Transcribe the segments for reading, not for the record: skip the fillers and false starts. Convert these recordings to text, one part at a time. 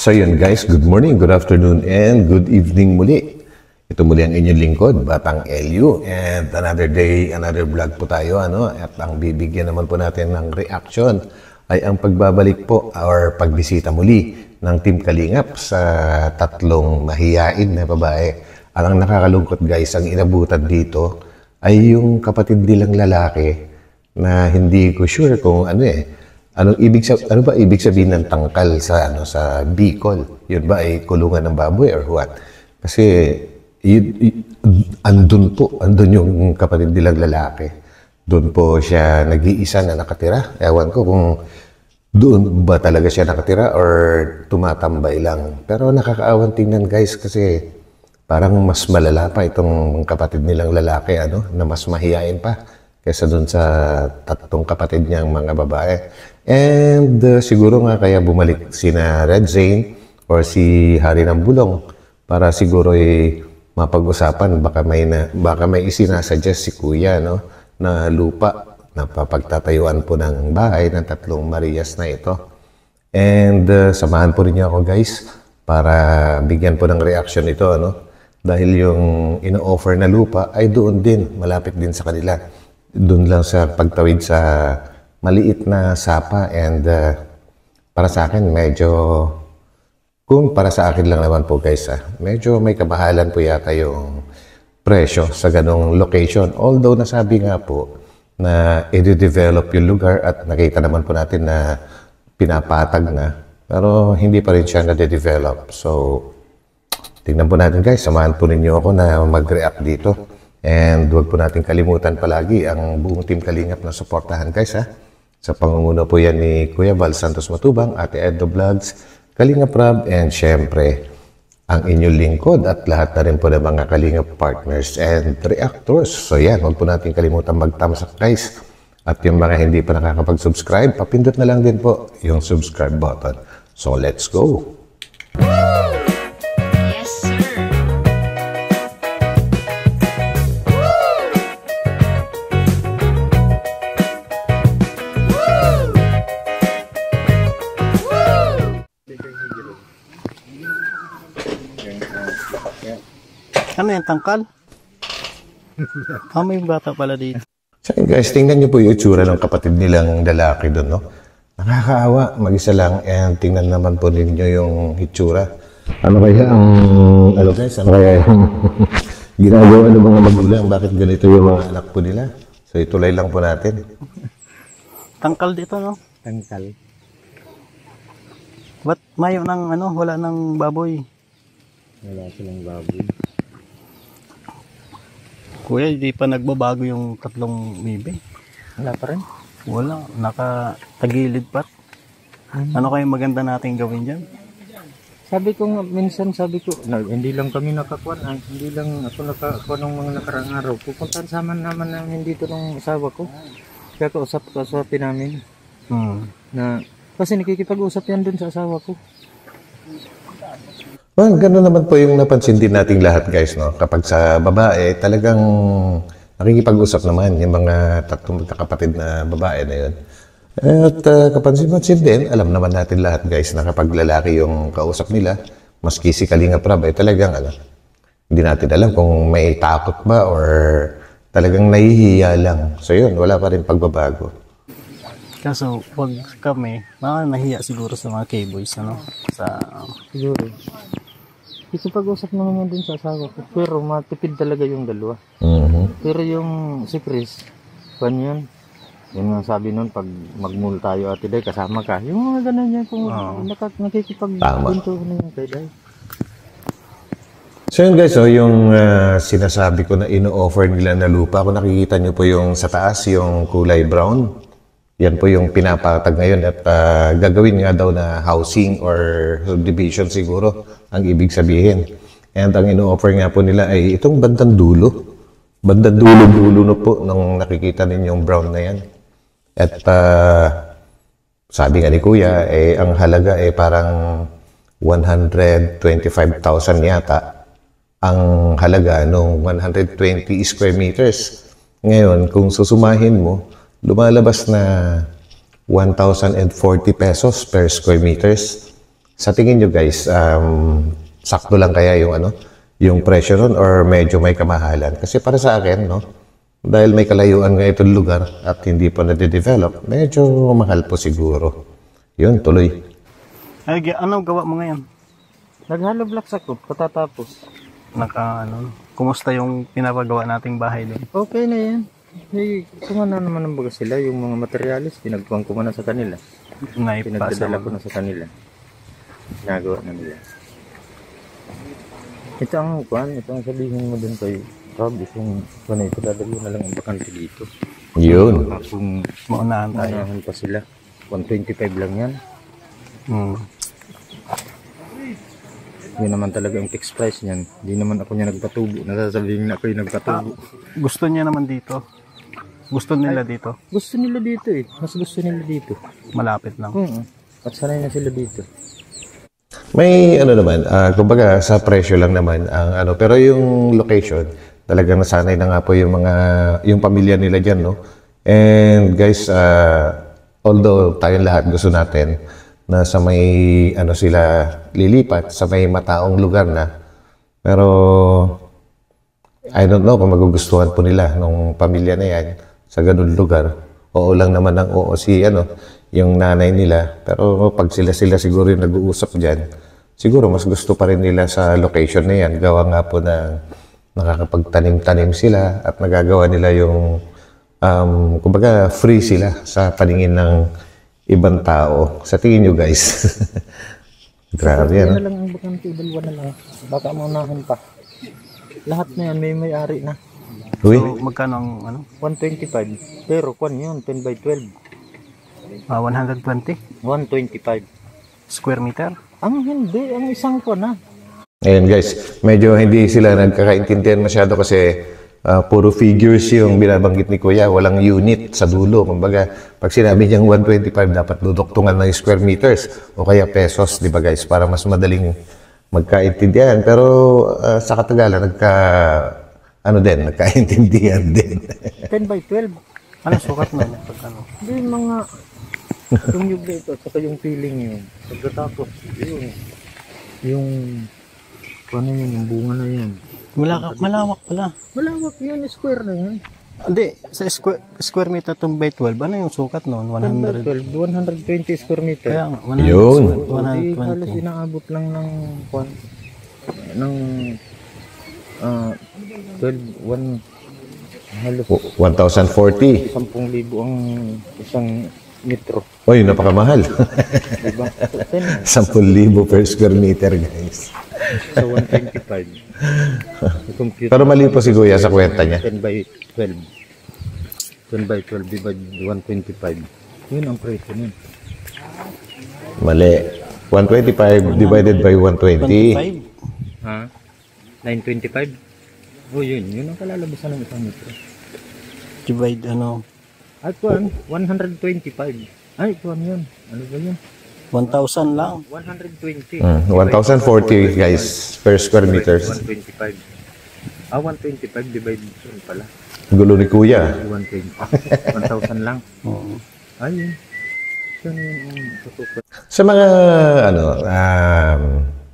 So yun guys, good morning, good afternoon, and good evening muli. Ito muli ang inyong lingkod, Batang LU. And another day, another vlog po tayo. At ang bibigyan naman po natin ng reaction ay ang pagbabalik po or pagbisita muli ng Team Kalingap sa tatlong mahiyain na babae. Ang nakakalungkot guys, ang inabutan dito ay yung kapatid nilang lalaki na hindi ko sure kung ano ba ibig sabihin ng tangkal sa Bicol? Yun ba ay kulungan ng baboy or what? Kasi andun yung kapatid nilang lalaki. Doon po siya nag-iisa na nakatira. Ewan ko kung doon ba talaga siya nakatira or tumatambay lang. Pero nakakaawan tingnan guys kasi parang mas malala pa itong kapatid nilang lalaki na mas mahiyain pa kaysa doon sa tatlong kapatid niyang mga babae. And siguro nga kaya bumalik sina Red Zane or si Hari ng Bulong para siguro mapag-usapan. Baka may isinasuggest si Kuya na lupa na papagtatayuan po ng bahay ng tatlong Marias na ito. And samahan po rin niyo ako guys para bigyan po ng reaction ito. Dahil yung ino-offer na lupa ay doon din, malapit din sa kanila. Doon lang sa pagtawid sa maliit na sapa and para sa akin kung para sa akin lang naman po guys medyo may kamahalan po yata yung presyo sa ganong location. Although nasabi nga po na i-develop yung lugar at nakita naman po natin na pinapatag na pero hindi pa rin siya na-develop. So tingnan po natin guys, samahan po ninyo ako na mag-react dito. And huwag po natin kalimutan palagi ang buong Team Kalingap na suportahan guys Sa pangunguna po yan ni Kuya Val Santos Matubang, Ate Edo Vlogs, Kalingap Rab, and syempre ang inyong lingkod at lahat na rin po ng mga Kalingap partners and reactors. So yan, huwag po natin kalimutan mag-thumbs up guys. At yung mga hindi pa nakakapag-subscribe, papindot na lang din po yung subscribe button. So let's go! Ano yung tangkal? May bata pala dito. So guys, tingnan nyo po yung itsura ng kapatid nilang lalaki doon, Nakakaawa, mag-isa lang. And tingnan naman po ninyo yung itsura. Ano kaya yung ginagawa ng mga magulang? Bakit ganito yung mga anak po nila? So ituloy lang po natin. Tangkal dito, Tangkal. Ba't mayo ng wala ng baboy? Wala silang baboy. Kuya, hindi pa nagbabago yung tatlong bibi? Wala pa rin? Wala, nakatagilid pa. Ano kaya maganda natin gawin dyan? Sabi ko minsan, hindi lang kami nakakuan, hindi lang ako nakakuan ng mga nakarang araw. Pupuntahan sama naman namin dito ng asawa ko. Kaya kausapin namin. Kasi nakikipag-usap yan dun sa asawa ko. Well, gano'n naman po yung napansin din nating lahat guys, Kapag sa babae, talagang nakikipag-usap naman yung mga tatlong magkakapatid na babae na yun. At kapansin-pansin din, alam naman natin lahat guys na kapag lalaki yung kausap nila, maski si Kalingap Rab ay talagang hindi natin alam kung may takot ba or talagang nahihiya lang. So yun, wala pa rin pagbabago. Kaso, wag kami, nahiya siguro sa mga K-boys, Siguro. Ikipag-usap naman yan din sa asawa ko. Pero matipid talaga yung dalawa. Pero yung si Chris, yun. Yung sabi nun, pag mag-mall tayo Ate Day, kasama ka. Yung mga ganun yan, kung nakikipag-punto na yung kay Day. So yun guys, yung sinasabi ko na ino-offer nila na lupa, kung nakikita nyo po yung sa taas, yung kulay brown, yan po yung pinapatag ngayon at gagawin nga daw na housing or subdivision siguro ang ibig sabihin. And ang ino-offer nga po nila ay itong bandang dulo. Bandang dulo na po nung nakikita ninyong brown na yan. At sabi nga ni Kuya, ang halaga ay parang 125,000 yata. Ang halaga nung 120 square meters. Ngayon, kung susumahin mo, lumalabas na 1,040 pesos per square meters. Sa tingin nyo guys, sakto lang kaya yung yung presyo nun or medyo may kamahalan? Kasi para sa akin, no, dahil may kalayuan nga itong lugar at hindi pa nade-develop, medyo mahal po siguro. Yun, tuloy. Ay, ano gawa mo ngayon? Nag-hollow blocks ako, katatapos. Kumusta yung pinapagawa nating bahay din? Okay na yan. Hey, kumana naman ang baga sila, yung mga materialis, pinagpuan ko na sa kanila. Naipasa Pinagdadala ko mo. na sa kanila. Ginagawa na nila. Ito ang sabihin mo dun kay Rob, kung ito dadalo na lang ang bakante dito. Yun. Kung Maunahan tayo. manahan pa sila, 125 lang yan. Yun naman talaga yung fixed price niyan. Hindi naman ako niya nagpatubo. Nasasabihin na ako yung nagpatubo. Gusto niya naman dito. Gusto nila dito. Gusto nila dito eh. Mas gusto nila dito. Malapit lang. At sanay na sila dito. May naman, kumbaga sa presyo lang naman ang pero yung location, talagang nasanay na nga po yung pamilya nila diyan, no? And guys, although tayong lahat gusto natin na sa may sila lilipat sa may mataong lugar na, pero I don't know kung magugustuhan po nila nung pamilya na yan sa ganun lugar. Oo lang naman ang oo si yung nanay nila, pero pag sila siguro yung nag-uusap diyan, siguro mas gusto pa rin nila sa location na yan. Gawa nga po na nakakapagtanim-tanim sila at nagagawa nila yung kumbaga free sila sa paningin ng ibang tao. Sa tingin nyo guys. Grabe yan. Yan na lang ang bakante, dalawa na lang. Baka maunahan pa. Lahat na yan may-ari na. Uy, So, magkano ang 125. Pero kwan yun, 10 by 12. 120 125. square meter? Ang hindi, ang isang kwan na. ayan guys, medyo hindi sila nagkakaintindihan masyado kasi puro figures yung binabanggit ni Kuya, walang unit sa dulo. Kumbaga, pag sinabi niyang 125, dapat duduktungan ng square meters o kaya pesos, di ba guys, para mas madaling magkaintindihan. Pero sa katagalan, nagkaintindihan din. 10 by 12. Ano sukat nun? Pagkano? Hindi mga yung yuga ito at saka yung feeling yun. Pagkatapos yung ano yun, yung bunga na yan. Malawak pala. Malawak yun, square na yun. Hindi, sa square meter itong by 12, ano yung sukat nun? 100. 100. 120 square meter. Kaya nga, 100, Yun. Hindi halos 120. inaabot lang ng kwan ng 12 halos 1,040. 10,000 ang isang metro. Uy, napakamahal. Diba? So, 10,000 per square meter guys. sa 125. I-compute Pero mali po si Kuya sa kwenta niya. 10 by 12. 10 by 12 divided 125. Yun ang presyo nun. Mali. 125 divided by 120. 25? Ha? 925? Oh, yun. Yun ang kalalabasan ng isang metro. Divide Ay, kuwan. 125. Ay, kuwan yun. Ano ba yun? 1,000 lang. 120. 1,040 guys per square meters. 125. 125 divided yun pala. Gulo ni Kuya. 120. 1,000 lang. Oo. Ayun. Yun yung tutukan. Sa mga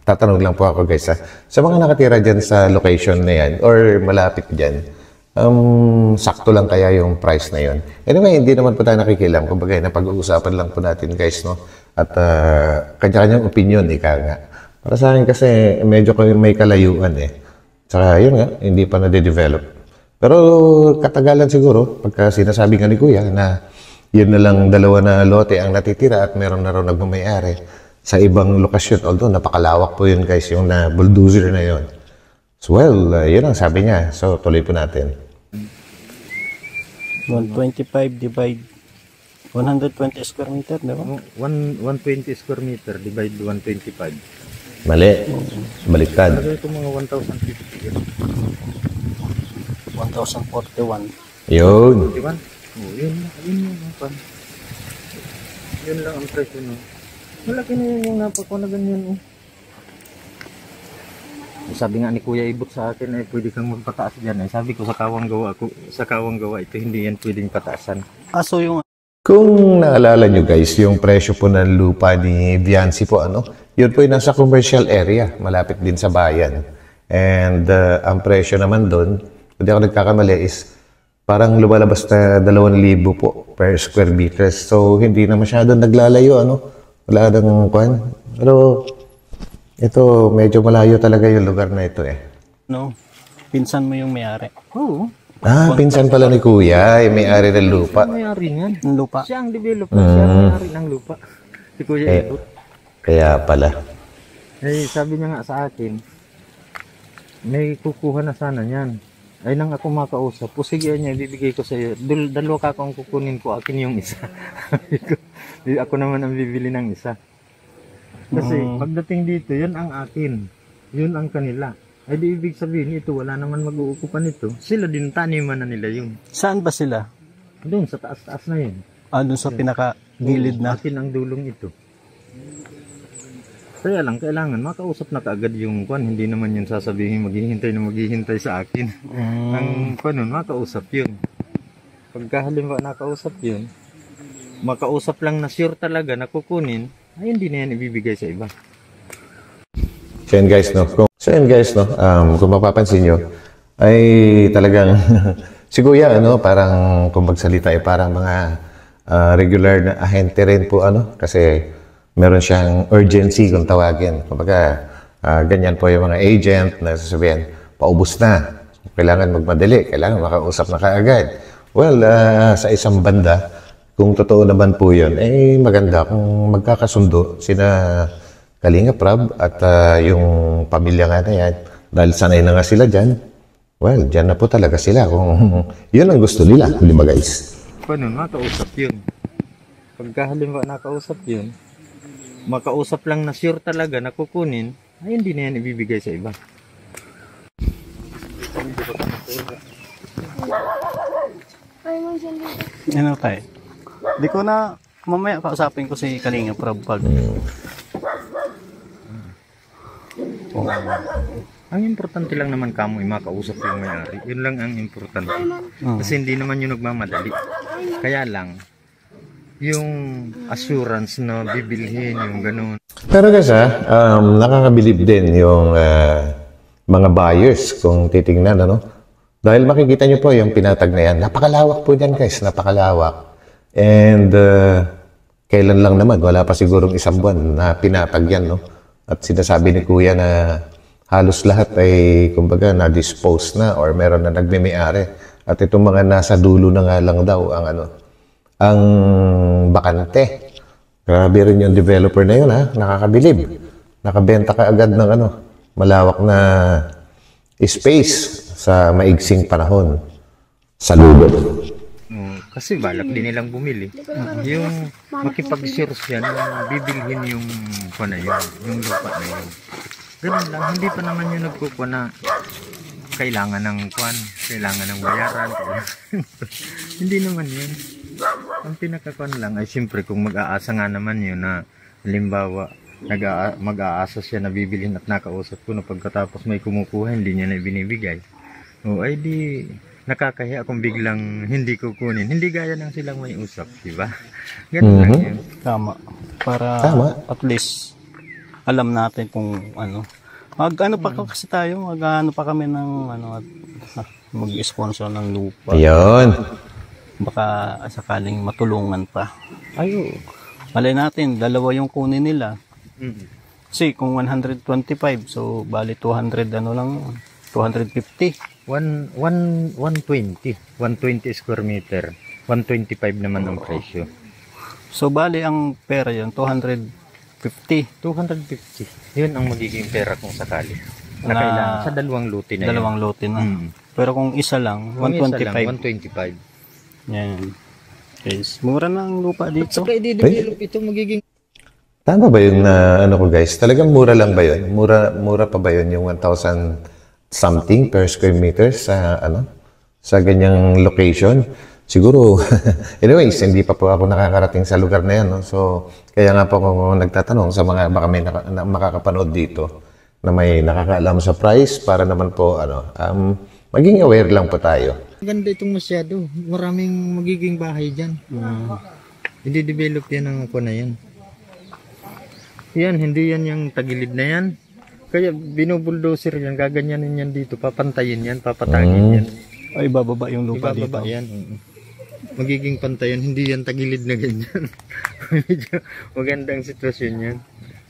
tatanong lang po ako guys ha. Sa mga nakatira dyan sa location na yan or malapit dyan, sakto lang kaya yung price na yon. Anyway, hindi naman po tayo nakikilam. Kumbaga, napag-uusapan lang po natin guys, no? At kanya-kanyang opinion, ika nga. Para sa akin kasi medyo may kalayuan eh. Tsaka yun nga, hindi pa nade-develop. Pero katagalan siguro, pagka sinasabi nga ni Kuya na yun na lang dalawa na lote ang natitira at meron na raw nagmamayari sa ibang lokasyon. Although napakalawak po yun guys, yung na bulldozer na yun. So well, yun ang sabi niya. So tuloy po natin. 125 divide 120 square meter, di ba? 120 square meter divide 125. Mali. Baliktad. Ano ito mga 1,050 yun? 1,041. Yun. Diba? Oh, yun yung pan. Yun lang ang presyo no. Malaki na yun yung napako na ganyan oh. Sabi nga ni Kuya Ibot sa akin ay pwede kang magpataas dyan. Sabi ko sa kawang gawa ito hindi yan pwedeng pataasan. So yung Kung naalala nyo guys, yung presyo po ng lupa ni Viancy po, Yun po yung nasa commercial area, malapit din sa bayan. And ang presyo naman doon, kung di ako nagkakamali, is parang lumalabas na 2,000 po per square meters. So, hindi na masyadong naglalayo, ano? Wala nang kwan. Pero, ito, medyo malayo talaga yung lugar na ito eh. No? Pinsan mo yung may-ari. Oo. Pinsan pala ni Kuya, yung may-ari ng lupa. May-ari niyan. Ng lupa. Siya ang developer, siya ang may-ari ng lupa. Si Kuya Ibot. Kaya pala. Eh, sabi niya nga sa akin, may kukuha na sana niyan. Ay nang ako makausap, o sige niya, ibibigay ko sa iyo. Dalawa ka akong kukunin ko, akin yung isa. Ako naman ang bibili ng isa. Kasi pagdating dito, yun ang akin. Yun ang kanila. Ay di ibig sabihin, ito wala naman mag-uukupan ito. Sila din, taniman na nila yun. Saan ba sila? Doon, sa taas-taas na yun. Doon sa pinaka-gilid na. Akin ang dulong ito. Kaya lang, kailangan makausap na kaagad yung kwan. Hindi naman yun sasabihin maghihintay sa akin. Ang kwan nun, makausap yun. Pagka halimbawa nakausap yun, makausap lang na sure talaga na kukunin, ay hindi na yan ibibigay sa iba. So yun guys, no? Kung mapapansin nyo, ay talagang si Kuya, parang kung magsalita ay parang mga regular na ahente rin po, kasi meron siyang urgency kung tawagin. Kumbaga, ganyan po yung mga agent na sasabihin, paubos na. Kailangan magmadali, kailangan makausap na kaagad. Well, sa isang banda, kung totoo naman po yun, maganda kung magkakasundo sina Kalinga Prab at yung pamilya nga na yan. Dahil sanay na nga sila dyan, well, dyan na po talaga sila kung yun ang gusto nila. Di ba guys? Paano, makausap yun. Pagka halimbawa nakausap yun, makausap lang na sure talaga na kukunin, ay hindi na yan ibibigay sa iba. Ano tayo? Di ko na, mamaya kausapin ko si Kalinga Prab pag. Ang importante lang naman kamo makausap yung may-ari. Yun lang ang importante. Kasi hindi naman yung nagmamadali. Kaya lang, yung assurance na bibilhin, yung ganun. Pero guys, nakakabilib din yung mga buyers kung titingnan, Dahil makikita nyo po yung pinatag na yan. Napakalawak po dyan guys, napakalawak. And kailan lang naman, wala pa sigurong 1 buwan na pinatag yan, At sinasabi ni Kuya na halos lahat ay, kumbaga, na-dispose na or meron na nagmimiyari. At itong mga nasa dulo na nga lang daw ang bakante. Grabe rin yung developer na yun, nakakabilib. Nakabenta ka agad ng malawak na space sa maigsing panahon sa lugar. Kasi balak din nilang bumili. Yung makipag-share siya na bibilhin yung yung lupa na yun. Ganun lang, hindi pa naman yung nagkukuha na kailangan ng kailangan ng bayaran. Hindi naman yun. Ang pinakakuan lang ay siyempre kung mag-aasa nga naman yun na halimbawa mag-aasa siya na bibilhin at nakausap ko na pagkatapos may kumukuha hindi niya na ibinibigay. O ay di nakakahiya kung biglang hindi kukunin. Hindi gaya ng silang may usap, di ba? Ganun lang yun. Tama. Para at least alam natin kung Mag-ano pa kasi tayo, mag-ano pa kami ng mag-sponsor ng lupa. Ayun. Baka sakaling matulungan pa. Ayo. Malay natin, 2 yung kunin nila. Kasi kung 125, so bali 200 lang, 250. 120 square meter. 125 naman ang presyo. So bali ang pera yan, 250. 250. Yun ang magiging pera kung sakali. Na kailangan sa 2 lote na 2 lote na. Pero kung isa lang, 125. Yan. Guys, mura na ang lupa dito. Saka i-develop ito magiging... Tama ba yung ko guys? Talagang mura lang ba yun? Mura pa ba yun yung 1,000 something per square meter sa sa ganyang location? Siguro, anyways, hindi pa po ako nakakarating sa lugar na yan. So, kaya nga po ako nagtatanong sa mga baka may makakapanood dito na may nakakaalam sa price para naman po, maging aware lang po tayo. Ganda itong masyado. Maraming magiging bahay dyan. I-develop yan ang ako na yan. Yan, hindi yan yung tagilid na yan. Kaya binubuldoser yan, gaganyanin yan dito, papantayin yan, papatagin yan. Ay, bababa yung lupa Ibababa dito. yan. Magiging pantayan, hindi yan tagilid na ganyan. Medyo magandang sitwasyon yan.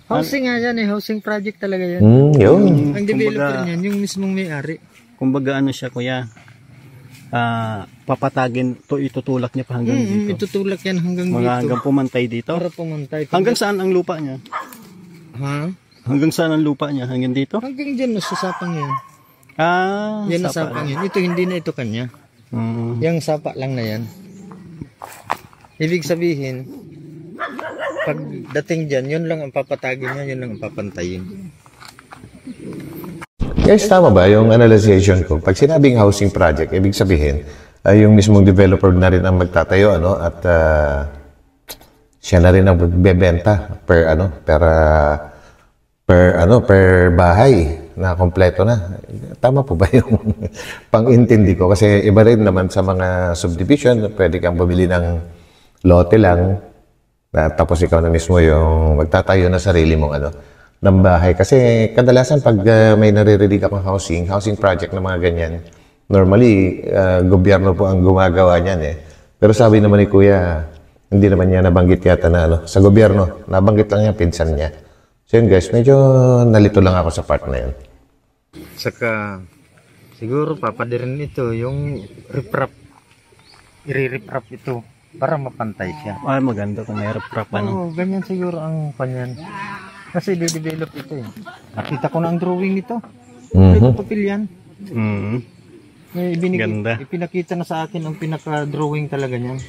Housing nga yan housing project talaga yan. Yun. Ang developer niyan, yung mismong may-ari. Kumbaga ano siya kuya, papatagin, itutulak niya pa hanggang dito. Itutulak yan hanggang Mga dito. hanggang pumantay dito. Para pumantay. Hanggang saan ang lupa niya? Ha? Hanggang saan ang lupa niya? Hanggang dito? Hanggang dyan, nasa sapang yan. Yan na sapa sapang yan. Ito, hindi na ito kanya. Yang sapa lang na yan. Ibig sabihin, pag dating dyan, yun lang ang papatagin niya, yun lang ang papantayin. Guys, tama ba yung analyzation ko? Pag sinabing housing project, ibig sabihin, ay yung mismong developer na rin ang magtatayo, ano, at siya na rin ang magbebenta per bahay na kompleto na. Tama po ba yung pang-intindi ko? Kasi iba rin naman sa mga subdivision, pwede kang bumili ng lote lang, tapos ikaw na mismo yung magtatayo na sarili mong ng bahay. Kasi kadalasan pag may naririnig akong housing project na mga ganyan, normally, gobyerno po ang gumagawa niyan eh. Pero sabi naman ni Kuya, hindi naman niya nabanggit yata na sa gobyerno, nabanggit lang niya pinsan niya. So yun guys, medyo nalito lang ako sa part na yun. Saka, siguro papadirin ito, yung riprap, i-riprap ito, para mapantay siya. Ay, maganda kung may riprap Oo, ganyan siguro ang panyan. Kasi di-develop ito eh. Nakita ko na ang drawing nito. May papel yan. Ganda. Ipinakita na sa akin ang pinaka-drawing talaga niyan.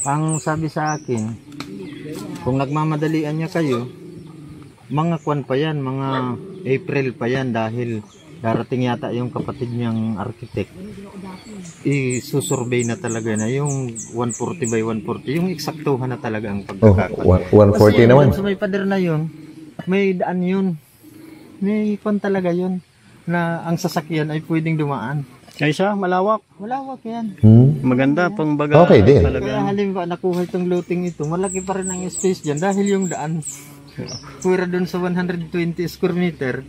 Ang sabi sa akin, kung nagmamadalian niya kayo, mga kwan pa yan, mga April pa yan dahil darating yata yung kapatid niyang architect. Isusurvey na talaga na yung 140 by 140, yung eksaktuhan na talaga ang pagkakataon. 140 naman. Sa may pader na yun, may daan yun. May kwan talaga yun na ang sasakyan ay pwedeng dumaan. Ay siya, malawak. Malawak yan. Maganda, pang baga. Okay din. Kaya halimbawa nakuha itong looting ito, malaki pa rin ang space dyan dahil yung daan. Pura dun sa 120 square meter,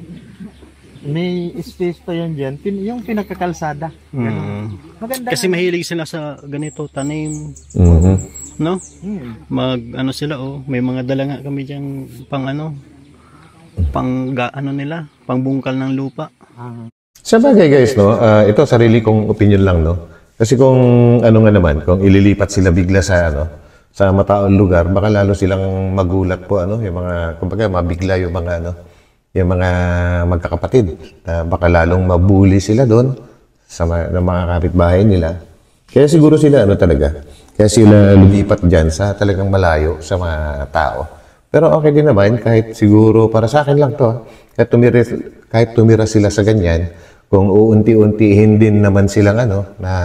may space pa yan dyan, yung pinakakalsada. Maganda. Kasi mahilig sila sa ganito, tanim. No? Mag, sila, may mga dala nga kami dyan, pangbungkal ng lupa. Sa bagay guys, no, ito sarili kong opinion lang, no. Kasi kung kung ililipat sila bigla sa sa mataong lugar, baka lalo silang magulat po yung mga kumbaga mabigla yung mga yung mga magkakapatid. Baka lalong mabuli sila doon sa mga kapitbahay nila. Kaya siguro sila talaga. Kaya sila lumipat diyan sa talagang malayo sa mga tao. Pero okay din naman kahit siguro para sa akin lang to, kahit tumira sila sa ganyan, kung uunti-untihin din naman silang na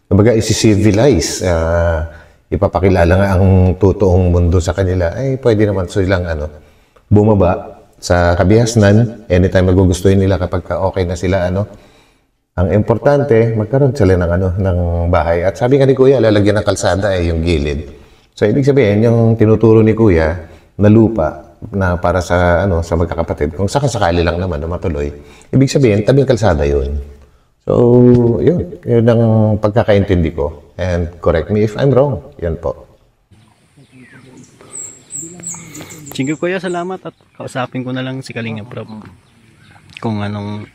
kumbaga isi-civilize, ipapakilala nga ang totoong mundo sa kanila, ay pwede naman silang bumaba sa kabihasnan anytime magugustuhin nila kapag okay na sila ang importante magkaroon sila ng bahay. At sabi nga ni Kuya, lalagyan ng kalsada yung gilid. So ibig sabihin yung tinuturo ni Kuya na lupa na para sa sa magkakapatid, kung sakali lang naman na matuloy, ibig sabihin tabing kalsada yun. So yun ang pagkakaintindi ko, and correct me if I'm wrong. Yan po. Sige Kuya, salamat, at kausapin ko na lang si Kalingap Rob kung anong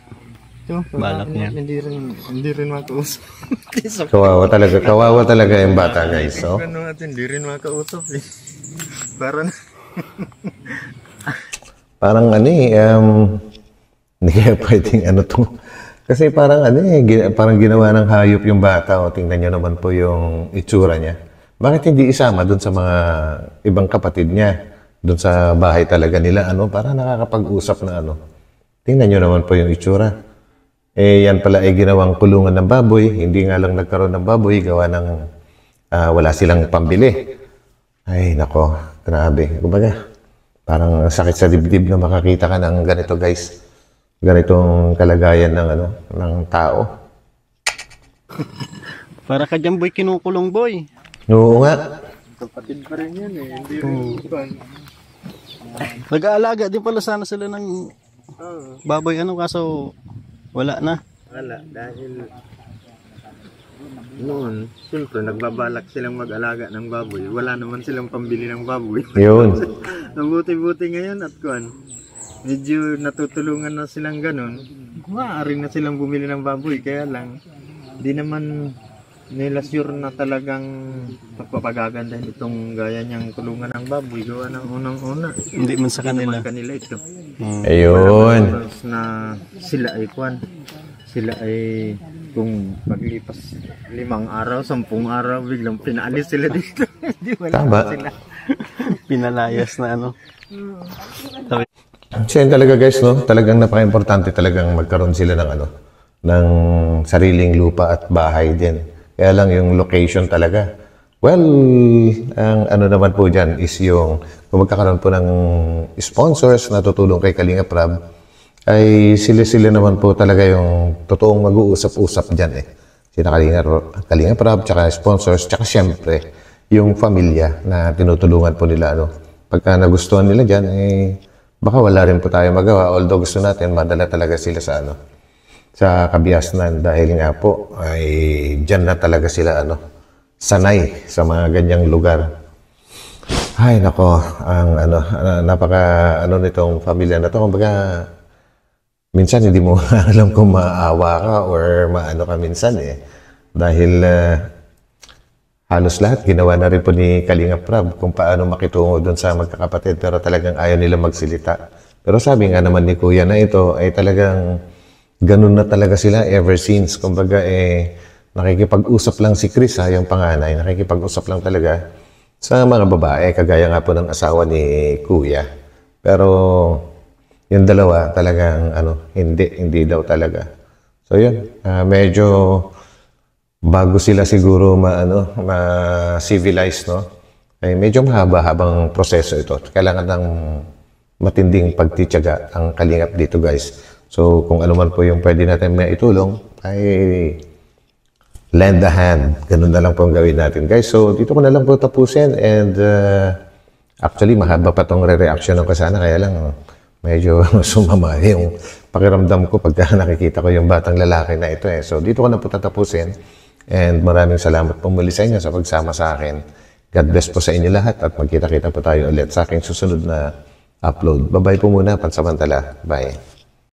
balak niya. Hindi rin makausap. Kawawa talaga yung bata guys. So Hindi rin makausap eh. parang hindi kaya pwedeng to. Kasi parang parang ginawa ng hayop yung bata. Tingnan nyo naman po yung itsura niya. Bakit hindi isama dun sa mga ibang kapatid niya? Dun sa bahay talaga nila, para nakakapag-usap na Tingnan nyo naman po yung itsura. Yan pala ay ginawang kulungan ng baboy. Hindi nga lang nagkaroon ng baboy, gawa ng wala silang pambili. Ay, nako, grabe. Kumbaga, parang sakit sa dibdib na makakita ka ng ganito, guys. Ganitong kalagayan ng tao. Para ka dyan, boy, kinukulong, boy. Oo nga. Kapatid pa rin yan eh. Hindi rin Nag-aalaga din pala sana sila ng baboy, kaso wala na. Wala, dahil noon, siyempre nagbabalak silang mag-alaga ng baboy. Wala naman silang pambili ng baboy. Yun. Nabuti-buti ngayon at kuan. Medyo natutulungan na silang ganun. Maaari na silang bumili ng baboy. Kaya lang, di naman nila sure na talagang pagpapagagandahin itong gaya niyang tulungan ng baboy. Gawa ng unang-una. Hindi man sa Hindi kanila. naman kanila ito. Ayun. Tapos na sila ay kuan. Sila ay kung paglipas 5 araw, 10 araw, biglang pinaalis sila dito. Hindi wala Tama. na sila. Pinalayas na Sabi, So yun talaga guys, no? Talagang napaka-importante talagang magkaroon sila ng ng sariling lupa at bahay din. Kaya lang yung location talaga. Well, ang naman po dyan is yung kung magkakaroon po ng sponsors na tutulong kay Kalinga Prab, ay sila naman po talaga yung totoong mag-uusap-usap dyan eh. Sina Kalinga Prab, tsaka sponsors, tsaka syempre yung pamilya na tinutulungan po nila. Pagka nagustuhan nila dyan, baka wala rin po tayo magawa. Although gusto natin, madala talaga sila sa sa Kabiasnan dahil nga po ay dyan na talaga sila sanay sa mga ganyang lugar. Ay nako, ang napaka nitong pamilya na to. Kumbaga, minsan hindi mo alam kung maawa ka or maano ka minsan eh. Dahil halos lahat ginawa na rin po ni Kalinga Prab kung paano makitungo doon sa magkakapatid, pero talagang ayaw nila magsilita. Pero sabi nga naman ni Kuya na ito ay talagang ganun na talaga sila ever since. Kumbaga nakikipag-usap lang si Chris, yung panganay, nakikipag-usap lang talaga sa mga babae, kagaya nga po ng asawa ni Kuya. Pero yung dalawa talagang hindi daw talaga. So yun, medyo bago sila siguro ma-civilize, no? Ay medyo mahaba-habang proseso ito. Kailangan ng matinding pagtitiyaga ang Kalingap dito, guys. So kung ano man po yung pwede natin maitulong, ay lend a hand. Ganun na lang po ang gawin natin, guys. So dito ko na lang po tapusin, and actually mahaba pa tong re-reaction ko sana, kaya lang medyo sumama yung pakiramdam ko pagka nakikita ko yung batang lalaki na ito eh. So dito ko na po tatapusin, and maraming salamat po muli sa inyo sa pagsama sa akin. God bless po sa inyo lahat, at magkita-kita po tayo ulit sa aking susunod na upload. Bye-bye po muna, pansamantala. Bye.